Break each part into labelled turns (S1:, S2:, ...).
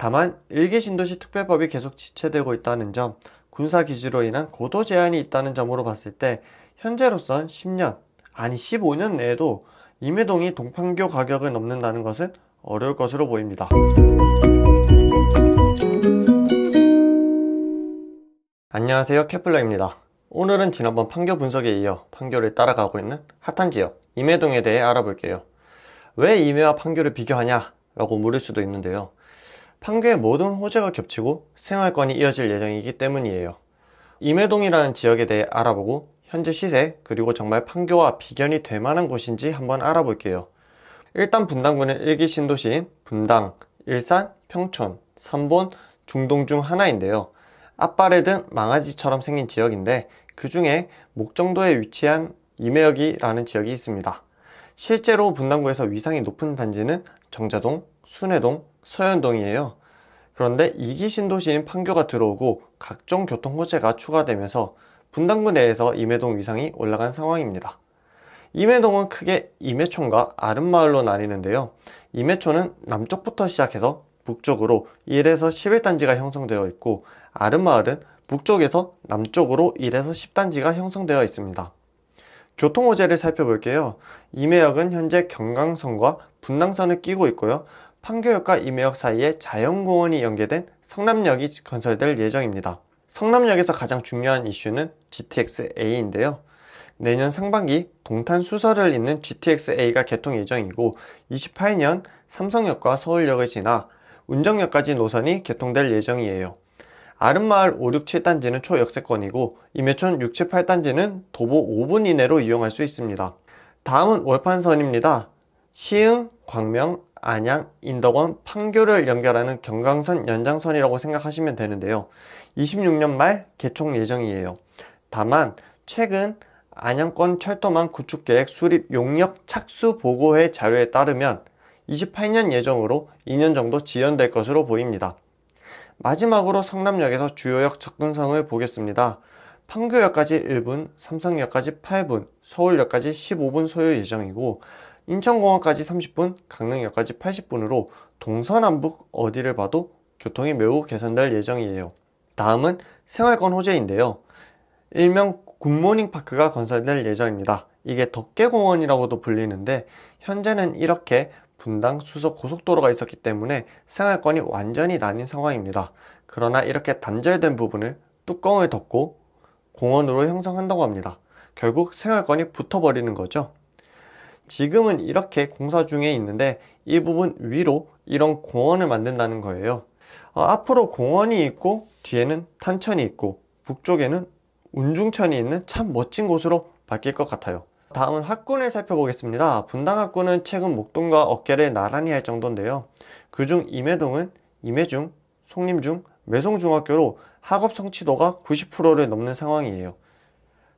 S1: 다만 일기 신도시 특별법이 계속 지체되고 있다는 점, 군사기지로 인한 고도 제한이 있다는 점으로 봤을 때 현재로선 10년, 아니 15년 내에도 임해동이 동판교 가격을 넘는다는 것은 어려울 것으로 보입니다. 안녕하세요, 케플러입니다. 오늘은 지난번 판교 분석에 이어 판교를 따라가고 있는 핫한 지역 임해동에 대해 알아볼게요. 왜 임해와 판교를 비교하냐 라고 물을 수도 있는데요. 판교의 모든 호재가 겹치고 생활권이 이어질 예정이기 때문이에요. 임해동이라는 지역에 대해 알아보고 현재 시세 그리고 정말 판교와 비견이 될 만한 곳인지 한번 알아볼게요. 일단 분당구는 일기 신도시인 분당, 일산, 평촌, 삼본, 중동 중 하나인데요. 앞발에 든 망아지처럼 생긴 지역인데 그 중에 목정도에 위치한 임해역이라는 지역이 있습니다. 실제로 분당구에서 위상이 높은 단지는 정자동, 순회동, 서현동이에요. 그런데 2기 신도시인 판교가 들어오고 각종 교통 호재가 추가되면서 분당구 내에서 임해동 위상이 올라간 상황입니다. 임해동은 크게 임해촌과 아름마을로 나뉘는데요. 임해촌은 남쪽부터 시작해서 북쪽으로 1에서 11단지가 형성되어 있고 아름마을은 북쪽에서 남쪽으로 1에서 10단지가 형성되어 있습니다. 교통 호재를 살펴볼게요. 임해역은 현재 경강선과 분당선을 끼고 있고요. 판교역과 임해역 사이에 자연공원이 연계된 성남역이 건설될 예정입니다. 성남역에서 가장 중요한 이슈는 GTX-A인데요. 내년 상반기 동탄수서를 잇는 GTX-A가 개통 예정이고 28년 삼성역과 서울역을 지나 운정역까지 노선이 개통될 예정이에요. 아름마을 5, 6, 7단지는 초역세권이고 임해촌 6, 7, 8단지는 도보 5분 이내로 이용할 수 있습니다. 다음은 월판선입니다. 시흥, 광명, 안양, 인덕원, 판교를 연결하는 경강선 연장선이라고 생각하시면 되는데요. 26년 말 개통 예정이에요. 다만 최근 안양권 철도망 구축계획 수립 용역 착수 보고회 자료에 따르면 28년 예정으로 2년 정도 지연될 것으로 보입니다. 마지막으로 성남역에서 주요역 접근성을 보겠습니다. 판교역까지 1분, 삼성역까지 8분, 서울역까지 15분 소요 예정이고 인천공항까지 30분, 강릉역까지 80분으로 동서남북 어디를 봐도 교통이 매우 개선될 예정이에요. 다음은 생활권 호재인데요. 일명 굿모닝 파크가 건설될 예정입니다. 이게 덕계공원이라고도 불리는데 현재는 이렇게 분당, 수서 고속도로가 있었기 때문에 생활권이 완전히 나뉜 상황입니다. 그러나 이렇게 단절된 부분을 뚜껑을 덮고 공원으로 형성한다고 합니다. 결국 생활권이 붙어버리는 거죠. 지금은 이렇게 공사 중에 있는데 이 부분 위로 이런 공원을 만든다는 거예요. 앞으로 공원이 있고 뒤에는 탄천이 있고 북쪽에는 운중천이 있는 참 멋진 곳으로 바뀔 것 같아요. 다음은 학군을 살펴보겠습니다. 분당 학군은 최근 목동과 어깨를 나란히 할 정도인데요. 그중 임해동은 임해중, 송림중, 매송중학교로 학업 성취도가 90%를 넘는 상황이에요.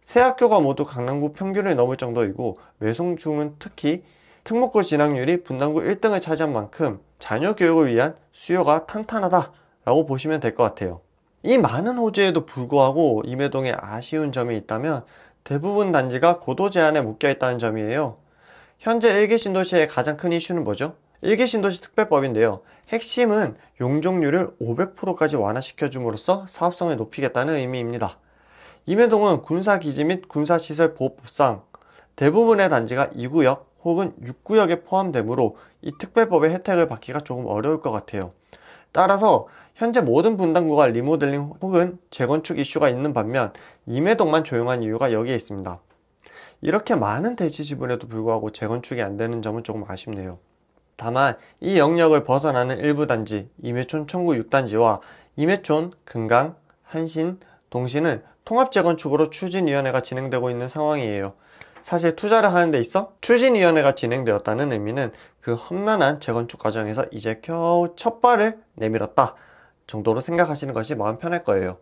S1: 세 학교가 모두 강남구 평균을 넘을 정도이고 매송중은 특히 특목고 진학률이 분당구 1등을 차지한 만큼 자녀 교육을 위한 수요가 탄탄하다라고 보시면 될 것 같아요. 이 많은 호재에도 불구하고 임해동에 아쉬운 점이 있다면 대부분 단지가 고도 제한에 묶여 있다는 점이에요. 현재 1기 신도시의 가장 큰 이슈는 뭐죠? 1기 신도시 특별법인데요. 핵심은 용적률을 500%까지 완화시켜 줌으로써 사업성을 높이겠다는 의미입니다. 임해동은 군사기지 및 군사시설 보호법상 대부분의 단지가 2구역 혹은 6구역에 포함되므로 이 특별법의 혜택을 받기가 조금 어려울 것 같아요. 따라서 현재 모든 분당구가 리모델링 혹은 재건축 이슈가 있는 반면 임해동만 조용한 이유가 여기에 있습니다. 이렇게 많은 대지 지분에도 불구하고 재건축이 안 되는 점은 조금 아쉽네요. 다만 이 영역을 벗어나는 일부 단지 임해촌 청구 6단지와 임해촌, 금강, 한신, 동신은 통합재건축으로 추진위원회가 진행되고 있는 상황이에요. 사실 투자를 하는 데 있어 추진위원회가 진행되었다는 의미는 그 험난한 재건축 과정에서 이제 겨우 첫 발을 내밀었다 정도로 생각하시는 것이 마음 편할 거예요.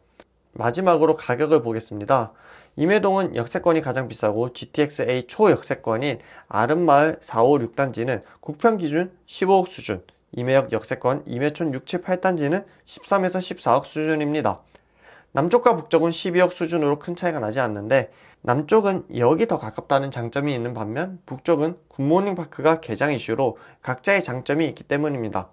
S1: 마지막으로 가격을 보겠습니다. 임해동은 역세권이 가장 비싸고 GTX-A 초역세권인 아름마을 4, 5, 6단지는 국평 기준 15억 수준, 임해역 역세권 임해촌 6, 7, 8단지는 13에서 14억 수준입니다. 남쪽과 북쪽은 12억 수준으로 큰 차이가 나지 않는데 남쪽은 여기 더 가깝다는 장점이 있는 반면 북쪽은 굿모닝 파크가 개장 이슈로 각자의 장점이 있기 때문입니다.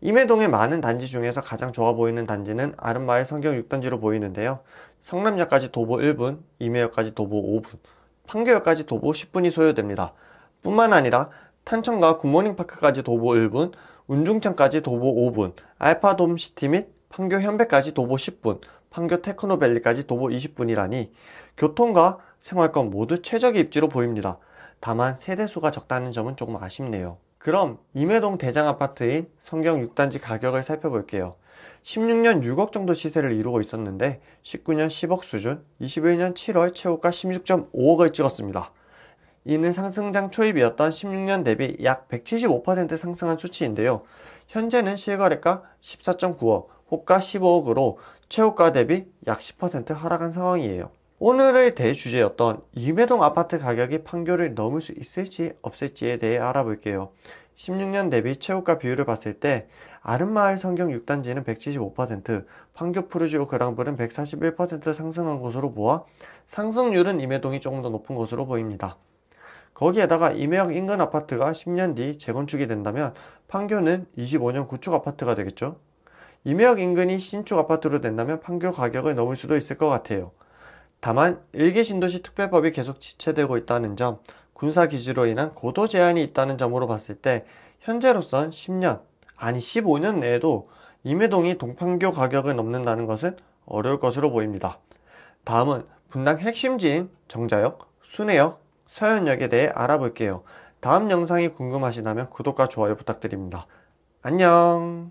S1: 임해동의 많은 단지 중에서 가장 좋아 보이는 단지는 아름마을 성경 6단지로 보이는데요. 성남역까지 도보 1분, 임해역까지 도보 5분, 판교역까지 도보 10분이 소요됩니다. 뿐만 아니라 탄천과 굿모닝파크까지 도보 1분, 운중천까지 도보 5분, 알파돔시티 및 판교 현배까지 도보 10분, 판교 테크노밸리까지 도보 20분이라니 교통과 생활권 모두 최적의 입지로 보입니다. 다만 세대수가 적다는 점은 조금 아쉽네요. 그럼 임해동 대장아파트인 성경 6단지 가격을 살펴볼게요. 16년 6억 정도 시세를 이루고 있었는데 19년 10억 수준, 21년 7월 최고가 16.5억을 찍었습니다. 이는 상승장 초입이었던 16년 대비 약 175% 상승한 수치인데요. 현재는 실거래가 14.9억, 호가 15억으로 최고가 대비 약 10% 하락한 상황이에요. 오늘의 대주제였던 임해동 아파트 가격이 판교를 넘을 수 있을지 없을지에 대해 알아볼게요. 16년 대비 최고가 비율을 봤을 때 아름마을 성경 6단지는 175%, 판교 푸르지오 그랑블은 141% 상승한 것으로 보아 상승률은 임해동이 조금 더 높은 것으로 보입니다. 거기에다가 임해역 인근 아파트가 10년 뒤 재건축이 된다면 판교는 25년 구축 아파트가 되겠죠. 임해역 인근이 신축 아파트로 된다면 판교 가격을 넘을 수도 있을 것 같아요. 다만 일개 신도시 특별법이 계속 지체되고 있다는 점, 군사기지로 인한 고도 제한이 있다는 점으로 봤을 때 현재로선 10년, 아니 15년 내에도 임해동이 동판교 가격을 넘는다는 것은 어려울 것으로 보입니다. 다음은 분당 핵심지인 정자역, 순회역, 서현역에 대해 알아볼게요. 다음 영상이 궁금하시다면 구독과 좋아요 부탁드립니다. 안녕.